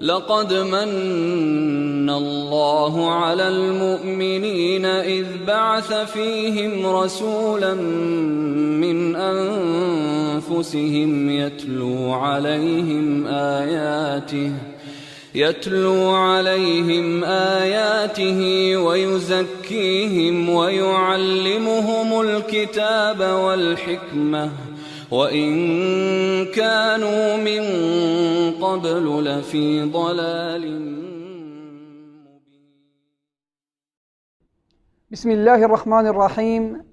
لقد من الله على المؤمنين إذ بعث فيهم رسولا من أنفسهم يتلو عليهم آياته ويزكيهم ويعلمهم الكتاب والحكمة وإن كانوا من قبل لفي ضلال مبين. بسم الله الرحمن الرحيم.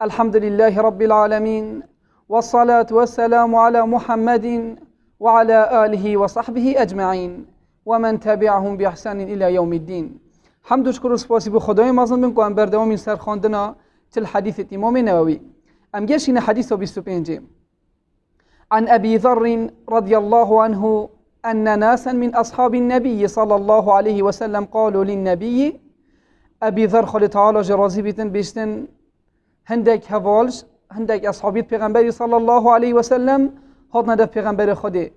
الحمد لله رب العالمين، والصلاة والسلام على محمد وعلى آله وصحبه أجمعین ومن تبعهم بإحسان إلى يوم الدين. حمد و شکر و سپاسی به خدای مازن بکنم بر دوام این سرخواندن تل حدیث امام نووی. ام گشین حدیث 25. عن أبي ذر رضي الله عنه أن ناسا من أصحاب النبي صلى الله عليه وسلم قالوا للنبي. أبي ذر خالد تعالى جرازي بيتن بيشتن هندك هوالش هندك أصحابيت پیغمبری صلى الله عليه وسلم هاد ندف پیغمبر خده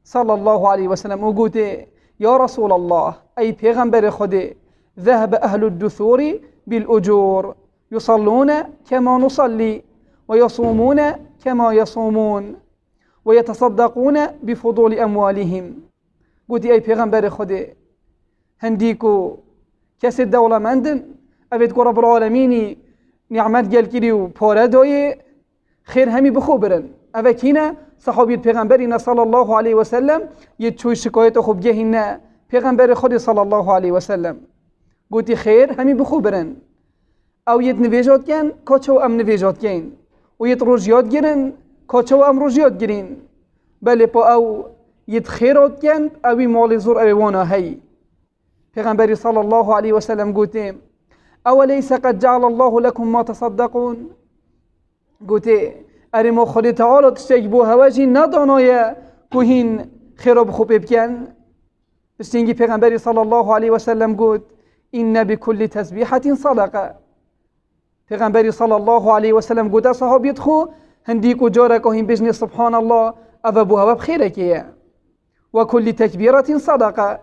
صلى الله عليه وسلم وقوته يا رسول الله أي پیغمبر خده ذهب أهل الدثور بالأجور يصلون كما نصلي ويصومون كما يصومون ويتصدقون بفضول أموالهم. قلت أي پیغمبر خده هنديكو كسي الدولة مندن أبيت رب العالمين نعمت قال كري و پاره دايه خير همي بخوبرن. اوكينا صحابي پیغمبرنا صلى الله عليه وسلم يتشوي شكايت خوب جهنا پیغمبر خود صلى الله عليه وسلم قلت خير همي بخوبرن او يت نويجات كن كاچو ام نويجات كن و يت روجيات گرن كاچو ام روجيات گرين بل با او يت خيرات كن او مال زور او وانا هي. پیغمبر صلى الله عليه وسلم قلت أوليس قد جعل الله لكم ما تصدقون. قلت أرمو خلي تعالى تشتجبو هواجي ندانايا كوهين خيراب خوب بكن. بستينجي پیغمبر صلى الله عليه وسلم قلت إن بكل تسبيحة صدقة. پیغمبر صلى الله عليه وسلم قلت صحابيت خو هنديكو جارا كوهين بجني سبحان الله أفبو هوا بخيرك وكل تكبيرة صدقة.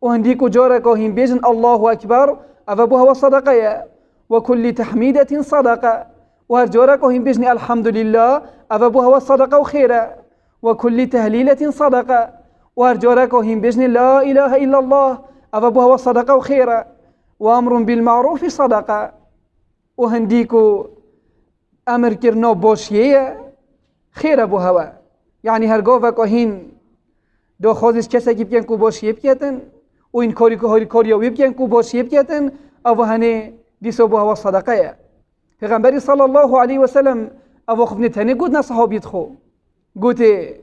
وهنديكو جارا كوهين بجن الله أكبر أفبوها والصدقية وكل تحميدة صدقة. وهرجورك وهم بجني الحمد لله أفبوها والصدقة وخيرا وكل تهليلة صدقة. وهرجورك وهم بجني لا إله إلا الله أفبوها والصدقة وخيرا وأمر بالمعروف صدقة. وهنديكو أمر كرنو بوشيه خير بوهوا يعني هرجوفك وهين دو خوزش كسا كيبكن كو بوشيه بكيتن و این کاری که هاری کاریا ویبکن کو باشیه بکتن او هنه دیسو بو هوا صدقه. پیغمبری صلی الله علیه و سلم او خفنه تنه گود نصحابیت خو گوته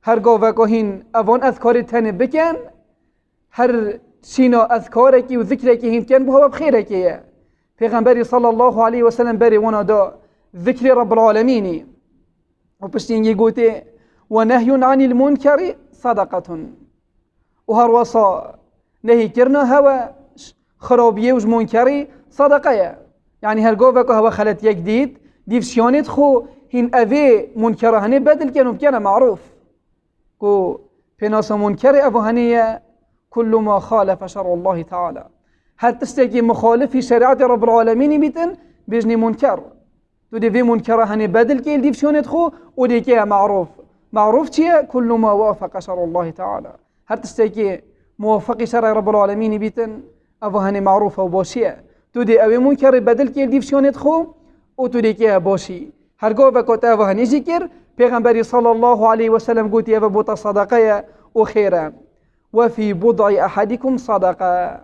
هر گاوه کهین اوان اذکار تنه بکن هر شینا اذکاره کی و ذکره کی هین کن بو هوا بخیره کی. پیغمبری صلی الله علیه و سلم بری وانا دا ذکر رب العالمین و پشتینگی گوته و نهی عن المنکر صدقه. و هر وصا نهي كرنا هوا خرابيه وج منكري صدقه. يعني هرقوفك هوا خلت يجديد ديف شيانت خو هين أذي منكره هني بدل كانوا بكنا معروف كو بناس منكر أبو هنية كل ما خالف شرع الله تعالى. هل تستيقي مخالف في شريعة رب العالمين بيتن بيجني منكر تودي في منكره هني بدل كيل ديف شيانت خو ودي كيا معروف تيا كل ما وافق شرع الله تعالى. هل تستيقي موافق شرع رب العالمين بيتن أبو هني معروفة وباشية تودي أبي منكر بدل كيل ديف شيانت خو وتودي كيا باشي. هرقوفة كوت أبو هني ذكر پیغمبر صلى الله عليه وسلم قلت يا بوتا صدقية وخيرا وفي بضع أحدكم صدقة.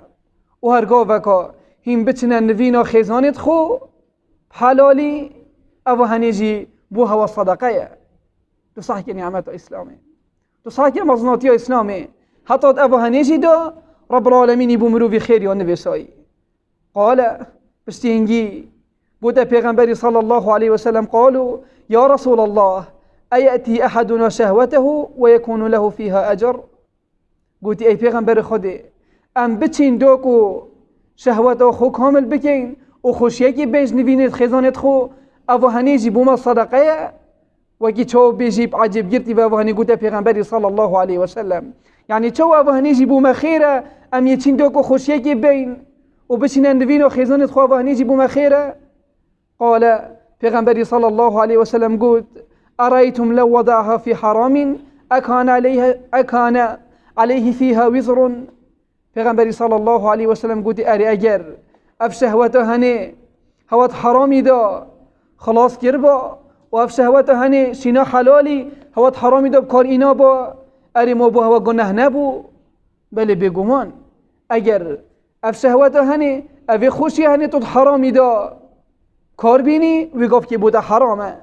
وهرقوفة هم بتنا نفينا خيزانت خو حلالي أبو هنيجي بوها والصدقية تصحك نعمة إسلامي تصحك مزناتي إسلامي حتى أبو هنيجي دا رب العالمين بمرو في خير والنبي قال بستينجي قلت پیغمبر صلى الله عليه وسلم قالوا يا رسول الله أيأتي أحدنا شهوته ويكون له فيها أجر. قلت أي پیغمبر خودي أم بچين دوكو شهوته خو كامل بكين وخوشيكي بيج نفينت خزانت خو أبو هنيجي بوما صدقية وكي چو بيجيب عجب جرتي بأبو هني قلت پیغمبر صلى الله عليه وسلم يعني چو اوهنيجي بوما خيرا ام يچين دوكو خوشيكي بين وبشنا ندفينو خيزانت خو اوهنيجي بوما خيرا. قال پیغمبري صلى الله عليه وسلم قلت أرأيتم لو وضعها في حرام أكان عليه فيها وزر. پیغمبري صلى الله عليه وسلم قلت أري أجر اف شهوته هني هوت حرامي دا خلاص كربا و اف شهوته هني شنا حلالي هوت حرامي دا بكار اینا با اري ما بو هوا گناه نبو بله بگمان اگر اف شهوته هني اف خوشي هني تود حرامي دا کار بینی و گفت که بوده حرامه.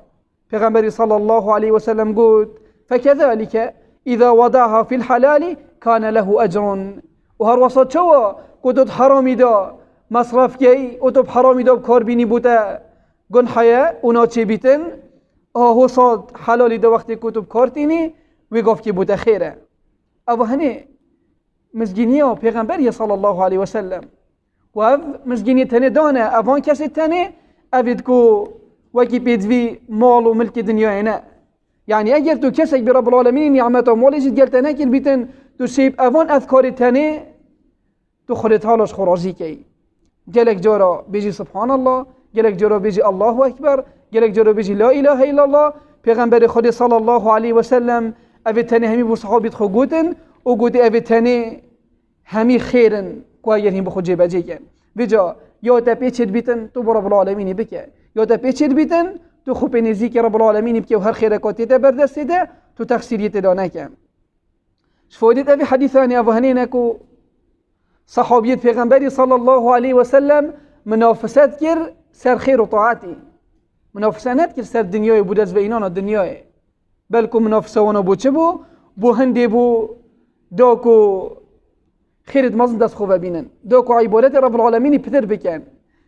پیغمبری صلی الله عليه وسلم قلت فكذلك إذا وضعها في الحلال كان له أجر. و هر وسط شوا قدود حرامی دا مصرف کی و تو حرامی دا کار بینی بوده گناهی اونا چه بیتن هو صاد حلالی دا وقتی کتب کار تینی و گفت که بوده خیره. او هنه مزگینی و پیغمبری صلی الله عليه وسلم و او مزگینی تنه دانه اوان کسی تنه اوید کو وکی پیدوی مال و ملک دنیای نه. يعني اگر تو کسی بی رب العالمین نعمت و مالی جد گلت نکل بیتن تو شیب اوان اذکار تنه تو خودت حالش خراجی کی. گلک جارا بیجی سبحان الله، گلک جارا بیجی الله اکبر، گلک جارا بیجی لا اله الا الله. پیغمبر خود صلی الله علیه و سلم اوی تنه همی بو صحابیت خو گوتن و گوتی اوی تنه همی خیرن کو اگر هم بخود جیبه جیگن بجا یا تا پیچید بیتن تو رب العالمین بکه یا تا پیچید بیتن تو خوب نزدیک رب العالمین بکه و هر خیرکاتی تا بردست ده تو تقصیریت دا نکن. شفایدت اوی حدیثانی او هنینه کو صحابیت پیغمبری صلی الله علیه و سلم منافست کر سر خیر و طاعتی. منافسه ند کر سر دنیای بود از بینان دنیای بلکه منافسه وانا بو چه بو هنده بو داکو خیرت مزن دست خوب بینن داکو عبادت رب العالمین پتر بکن.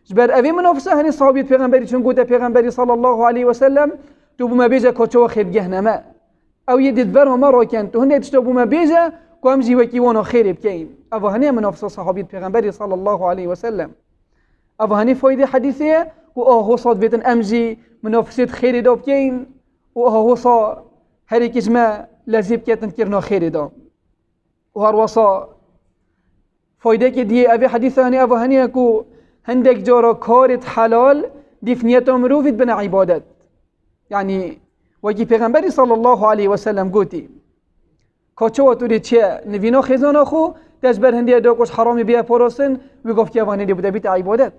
جبر اوی منافسه هنی صحابیت پیغمبری چون گوته پیغمبری صلی الله علیه و سلم تو بو ما بیجه کچو خیر گهنمه او یه دید برها ما را کن تو هنده تشتو بو ما بیجه که هم جیوکی وانا خیر بکن. او هنی منافسه صحابیت پیغمبری صلی الله علیه و سلم. او هنی فایده حدیثه و آهو صاد بیتن امجی منافسیت خیری دا بکن و آهو صاد هر ایکش ما لذیب کتن کرنا خیری دا و هر وصا فایده که دیه اوی حدیثه هنی او هنیه که هندک جارا کارت حلال دیفنیت مروفید بنا عبادت. يعني وكي پیغمبری صلی الله علیه و سلم گوتی کاچو توری چه نوینا خیزانا خو تجبر هندی داکوش حرامی بیا پروسن و گفت که وانی دی بوده بیت عبادت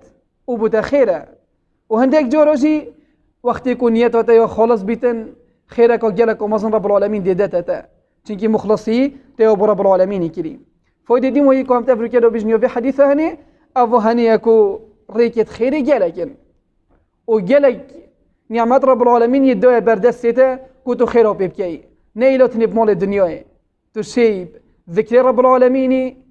او بوده خیره و هندک جاراجی وقتی کو نیت تا یا خالص بیتن خیره کا گلک و مزن رب العالمین دیدت تا چونکی مخلصی تا رب العالمین کریم. فایده دیم وی کام تفریکه دو بجنیو به حدیثه هنی او هنی کو ریکت خیره گلکن و گلک نعمت رب العالمین يدوه بردسته كوتو خيرو بيبكي نيلوتني بمال الدنيا تشيب ذكر رب العالمين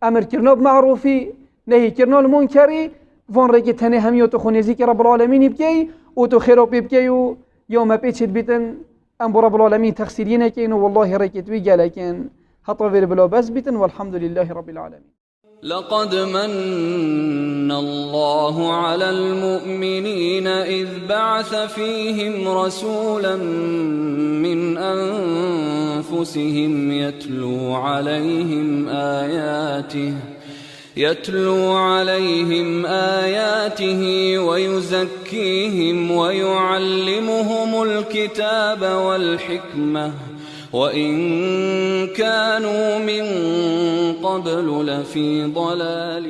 امر كرنا بمعروفي نهي كرنا المنكري فون ريكي تاني هميو تخوني ذكر رب العالمين يبكي وتو خيرو بيبكي يوم بيتشد بيتن ام رب العالمين تخسيرين كين والله ريكي تويجا لكن حطوير بلو بس بيتن والحمد لله رب العالمين. لقد من الله على المؤمنين إذ بعث فيهم رسولا من أنفسهم يتلو عليهم آياته ويزكيهم ويعلمهم الكتاب والحكمة وإن كانوا من قبل لفي ضلال